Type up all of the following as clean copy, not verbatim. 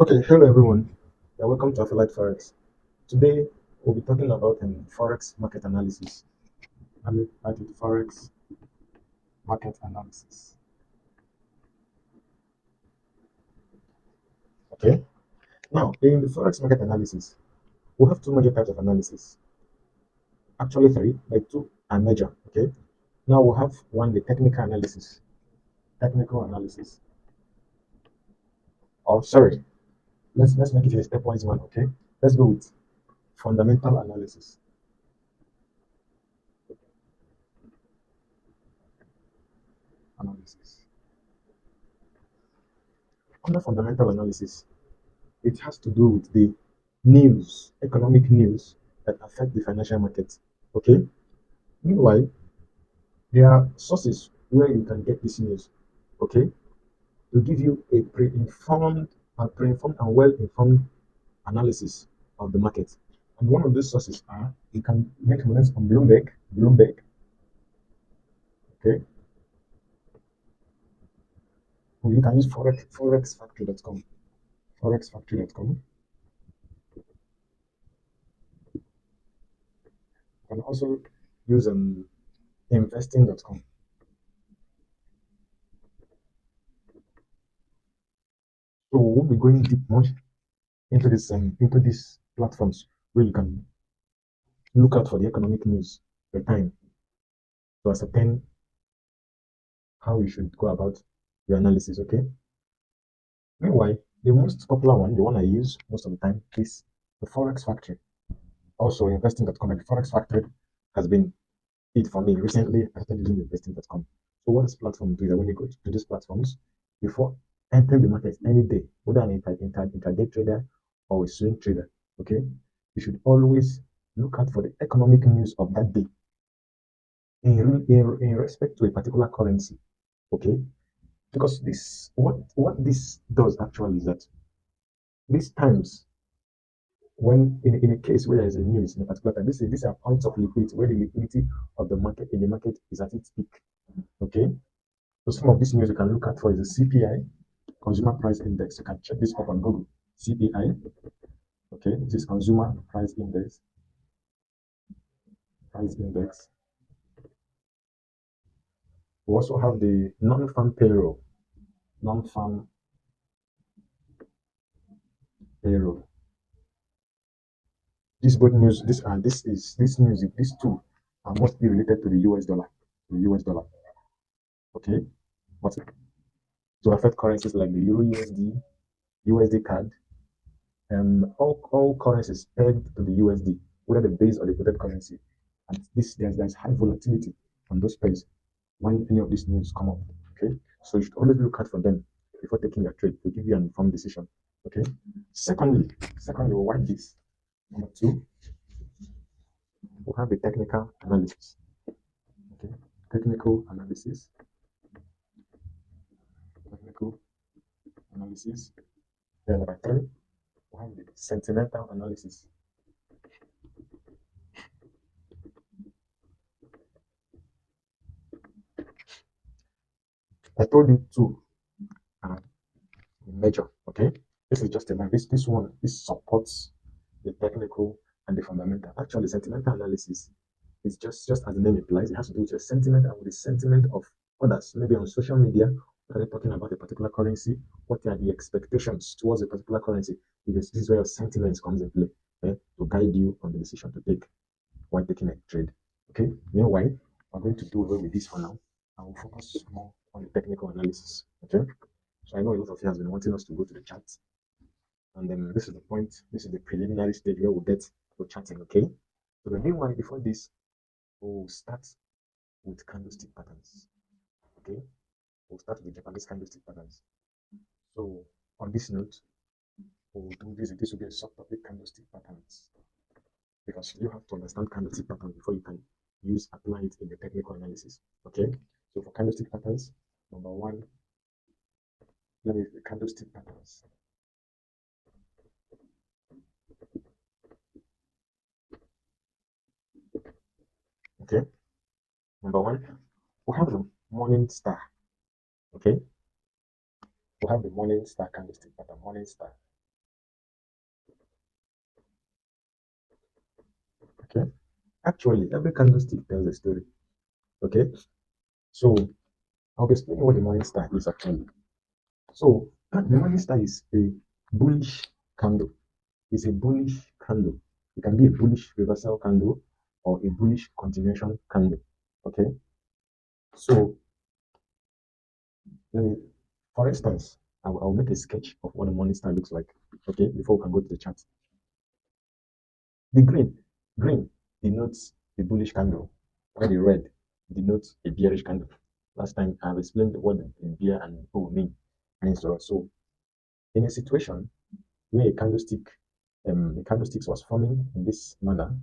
Okay, hello everyone. Yeah, welcome to Affiliate Forex. Today we'll be talking about Forex market analysis. I'm right with Forex market analysis. Okay, now in the Forex market analysis, we have two major types of analysis. Actually, three, but two are major. Okay, now we have one the technical analysis. Technical analysis. Oh, sorry. Let's make it a stepwise one. Okay, let's go with fundamental analysis. Analysis. Under fundamental analysis, it has to do with the news, economic news that affect the financial market. Okay. Meanwhile, there are sources where you can get this news. Okay, to give you pre-informed and well-informed analysis of the market. And one of those sources are you can make money from Bloomberg. Bloomberg. Okay. Or you can use forexfactory.com. Forexfactory.com. You can also use investing.com. So we'll be going deep much into these platforms where you can look out for the economic news per time to ascertain how you should go about your analysis. Okay. Meanwhile, the most popular one, the one I use most of the time, is the Forex Factory. Also, investing.com and the Forex Factory has been it for me recently. I started using investing.com. So, what this platform do is that when you go to these platforms, before entering the market any day, whether an intraday trader or a swing trader, okay, you should always look out for the economic news of that day in respect to a particular currency. Okay, because this what this does actually is that these times when in a case where there is a news in a particular time, these are points of liquidity where the liquidity of the market in the market is at its peak. Okay, so some of this news you can look at for is the CPI, Consumer Price Index. You can check this up on Google. CPI. Okay, this is Consumer Price Index. Price Index. We also have the non-farm payroll. Non-farm payroll. This both news, this news, these two are mostly related to the US dollar. The US dollar. Okay. But to affect currencies like the Euro USD, USD CAD, all currencies pegged to the USD, whether the base or the quoted currency. And there's high volatility on those pairs when any of these news come up. Okay. So you should always look out for them before taking your trade to give you an informed decision. Okay. Secondly, we'll wipe this. Number two, we'll have the technical analysis. Okay, technical analysis, technical analysis. Then number three, we have the sentimental analysis. I told you two are major. Okay, this is just a this one this supports the technical and the fundamental. Actually, sentimental analysis is just as the name implies. It has to do with your sentiment and with the sentiment of others. Maybe on social media, when they're talking about a particular currency, what are the expectations towards a particular currency? This is where your sentiments comes in play to guide you on the decision to take while taking a trade. Okay. Meanwhile, we're going to do away with this for now and we'll focus more on the technical analysis. Okay. So I know a lot of you have been wanting us to go to the chat. And then this is the point, this is the preliminary stage where we'll get to chatting. Okay. So the meanwhile, before this, we'll start with candlestick patterns. Okay. We'll start with Japanese candlestick patterns. So on this note, we'll do this. This will be a subtopic candlestick patterns because you have to understand candlestick pattern before you can apply it in the technical analysis. Okay. So for candlestick patterns, number one, let me candlestick patterns. Okay. Number one, we have the morning star. Okay. We have the morning star candlestick pattern. Morning star. Okay. Actually, every candlestick tells a story. Okay. So I'll be explaining what the morning star is actually. So the morning star is a bullish candle. It's a bullish candle. It can be a bullish reversal candle or a bullish continuation candle. Okay. So let me, for instance, I'll make a sketch of what the morning star looks like. Okay, before we can go to the chart. The green denotes a bullish candle, while the red denotes a bearish candle. Last time I've explained what the bear and bull mean. And so in a situation where the candlesticks was forming in this manner,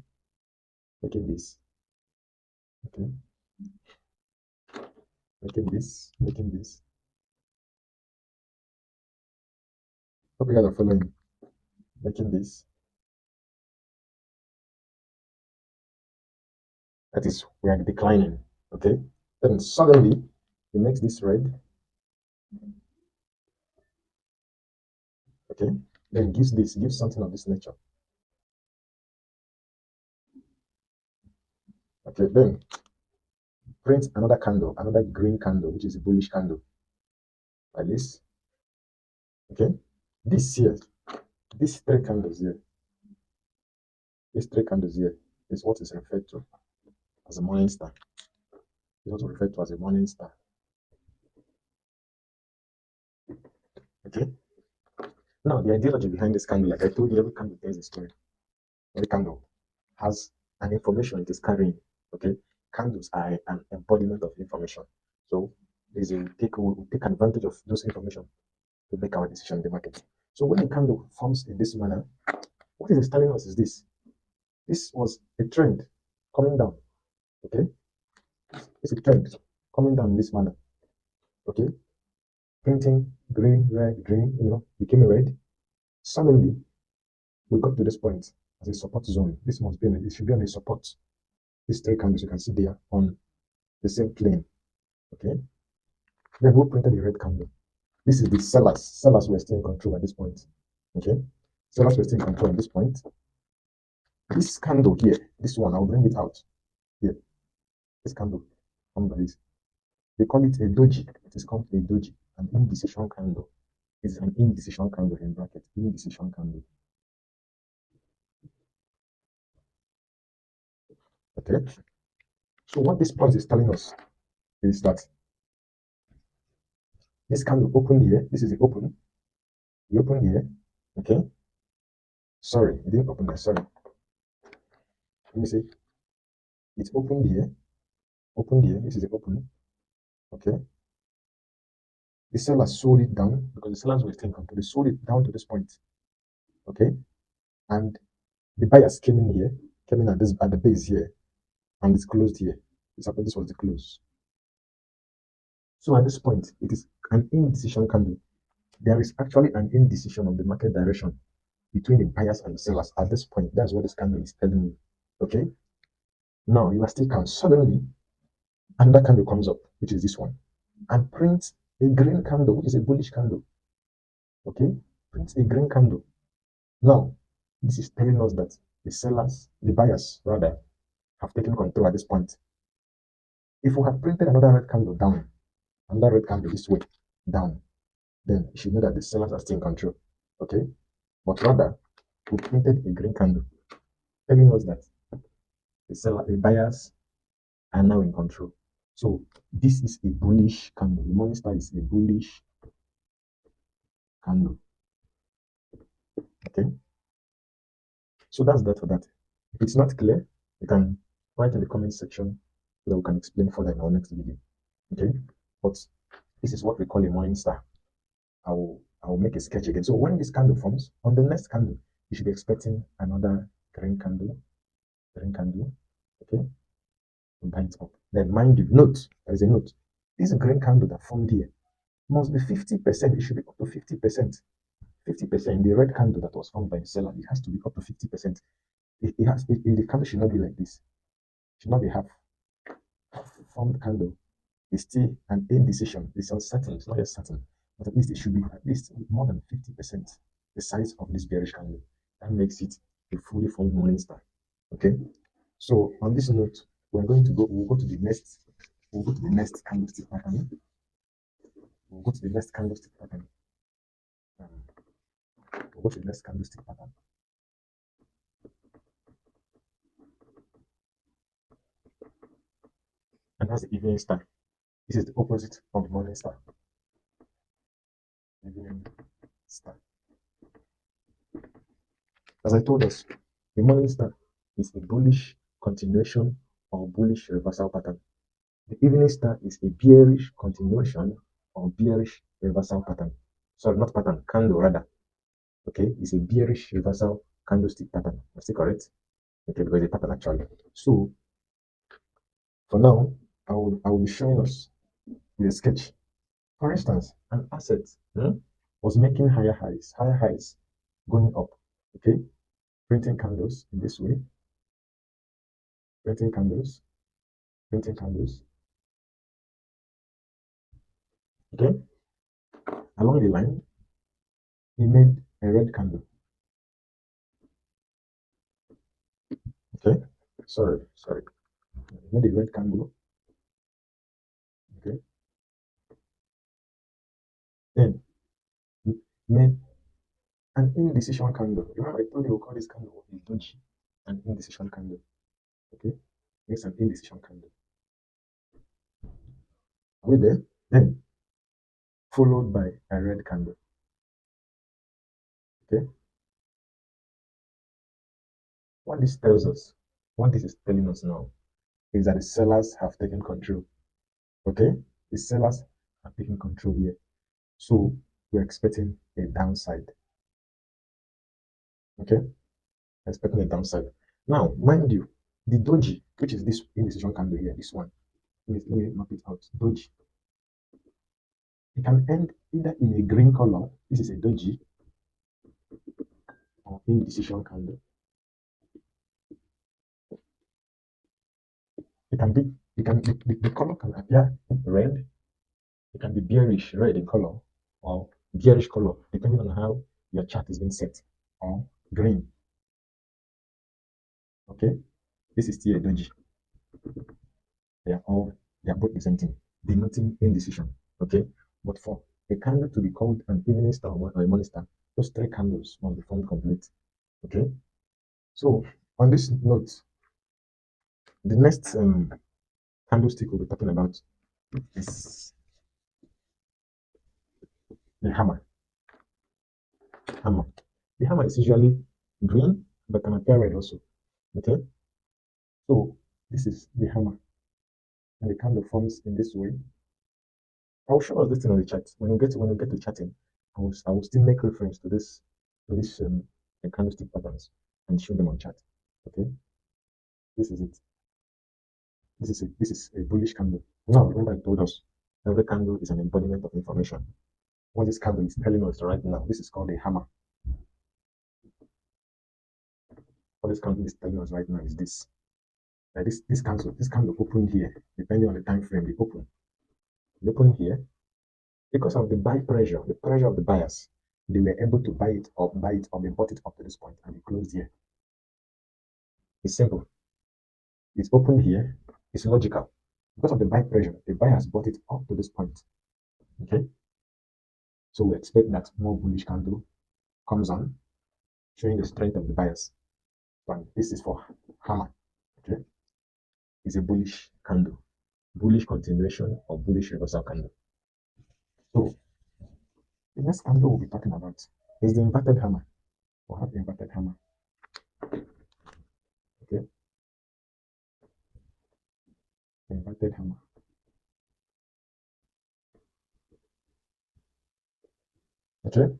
making this, okay, making this. Hope you guys are following. Making this. That is, we are declining. Okay. Then suddenly it makes this red. Okay. Then gives something of this nature. Okay. Then print another candle, another green candle, which is a bullish candle, like this. Okay. This here, these three candles here, these three candles here is what is referred to as a morning star. Is what we refer to as a morning star. Okay. Now the ideology behind this candle, like I told you, every candle tells a story. Every candle has an information it is carrying. Okay. Candles are an embodiment of information. So we'll take advantage of those information to make our decision in the market. So when a candle forms in this manner, what it is telling us is this. This was a trend coming down. Okay. It's a trend coming down in this manner. Okay. Printing green, red, green, became red. Suddenly, we got to this point as a support zone. It should be on a support. These three candles you can see there on the same plane. Okay. Then who printed the red candle? This is the sellers. Sellers were still in control at this point. Okay. Sellers were still in control at this point. This candle here, this one, I'll bring it out. Here. This candle. They call it a doji. It is called a doji, an indecision candle. It's an indecision candle in bracket. Indecision candle. Okay. So what this point is telling us is that this candle opened here. This is the open. The open here. Okay. Sorry, it didn't open there. Sorry. Let me see. It's opened here. Opened here. This is the open. Okay. The sellers sold it down because the sellers were taking control. They sold it down to this point. Okay. And the buyers came in here, came in at the base here, and it's closed here. This was the close. So at this point, it is an indecision candle. There is actually an indecision of the market direction between the buyers and the sellers at this point. That's what this candle is telling me. Okay. Now you are still calm. Suddenly, another candle comes up, which is this one, and prints a green candle, which is a bullish candle. Okay. Prints a green candle. Now, this is telling us that the buyers rather, have taken control at this point. If we have printed another red candle down, another red candle this way, down, then you should know that the sellers are still in control. Okay? But rather, we printed a green candle, telling us that the buyers are now in control. So this is a bullish candle. The morning star is a bullish candle. Okay? So that's that for that. If it's not clear, you can write in the comment section so that we can explain further in our next video. Okay? But this is what we call a morning star. I will make a sketch again. So when this candle forms, on the next candle, you should be expecting another green candle, okay, to buy it up. Then mind you, note, there is a note. This green candle that formed here must be 50%. It should be up to 50%. 50%. The red candle that was formed by the seller, it has to be up to 50%. The candle should not be like this. It should not be half formed candle. It's still an indecision. It's uncertain. It's not yet certain. But at least it should be at least more than 50% the size of this bearish candle. That makes it a fully formed morning star. Okay. So on this note, we'll go to the next, candlestick pattern. We'll go to the next candlestick pattern. Um, we'll go to the next candlestick pattern. And that's the evening star. This is the opposite of the morning star. Evening star. As I told us, the morning star is a bullish continuation or bullish reversal pattern. The evening star is a bearish continuation or bearish reversal pattern. Sorry, not pattern, candle rather. Okay, it's a bearish reversal candlestick pattern. Is it correct? Okay, because it's a pattern actually. So for now, I will be showing us with a sketch. For instance, an asset was making higher highs, going up. Okay, printing candles in this way, printing candles, printing candles. Okay, along the line, he made a red candle. Okay, sorry. He made a red candle. Okay, then made an indecision candle. Remember, I told you we call this candle a doji, an indecision candle. Okay, makes an indecision candle. Are we there? Then followed by a red candle. Okay, what this tells us, what this is telling us now, is that the sellers have taken control. Okay, the sellers have taken control here. So we're expecting a downside. Okay, expecting a downside. Now, mind you, the doji, which is this indecision candle here, this one, let me map it out. Doji. It can end either in a green color, this is a doji, or indecision candle. It can be, the color can appear red, it can be bearish red in color, or bearish color, depending on how your chart is being set, or green. Okay, this is still a doji. They are both the same thing, denoting indecision. Okay, but for a candle to be called an evening star or a morning star, those three candles must be formed complete. Okay, so on this note, the next candlestick we'll be talking about is the hammer. Hammer. The hammer is usually green, but can appear red also. Okay, so this is the hammer, and the candle forms in this way. I'll show us this thing on the chart. When we get to chatting, I will still make reference to this the candlestick patterns and show them on chat. Okay, this is it. This is a bullish candle. Now remember I told us every candle is an embodiment of information. What this candle is telling us right now, this is called a hammer. What this candle is telling us right now is this. This candle opened here, depending on the time frame, they open here because of the buy pressure, the pressure of the buyers. They were able to buy it up, they bought it up to this point, and it closed here. It's simple. It's opened here. It's logical. Because of the buy pressure, the buyers bought it up to this point. Okay. So we expect that more bullish candle comes on, showing the strength of the buyers. But this is for hammer. Okay. It's a bullish candle, bullish continuation or bullish reversal candle. So the next candle we'll be talking about is the inverted hammer. We'll have the inverted hammer. Okay. The inverted hammer. Okay.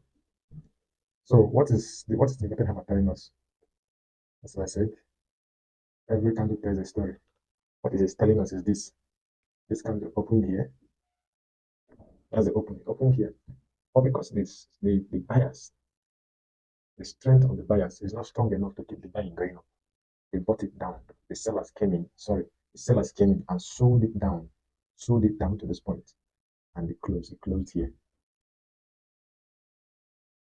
So what is the inverted hammer telling us? As I said, every candle tells a story. What it is telling us is this. This candle opened here. That's the open here. But because the buyers, the strength of the buyers is not strong enough to keep the buying going up. They bought it down. The sellers came in and sold it down to this point. And it closed here.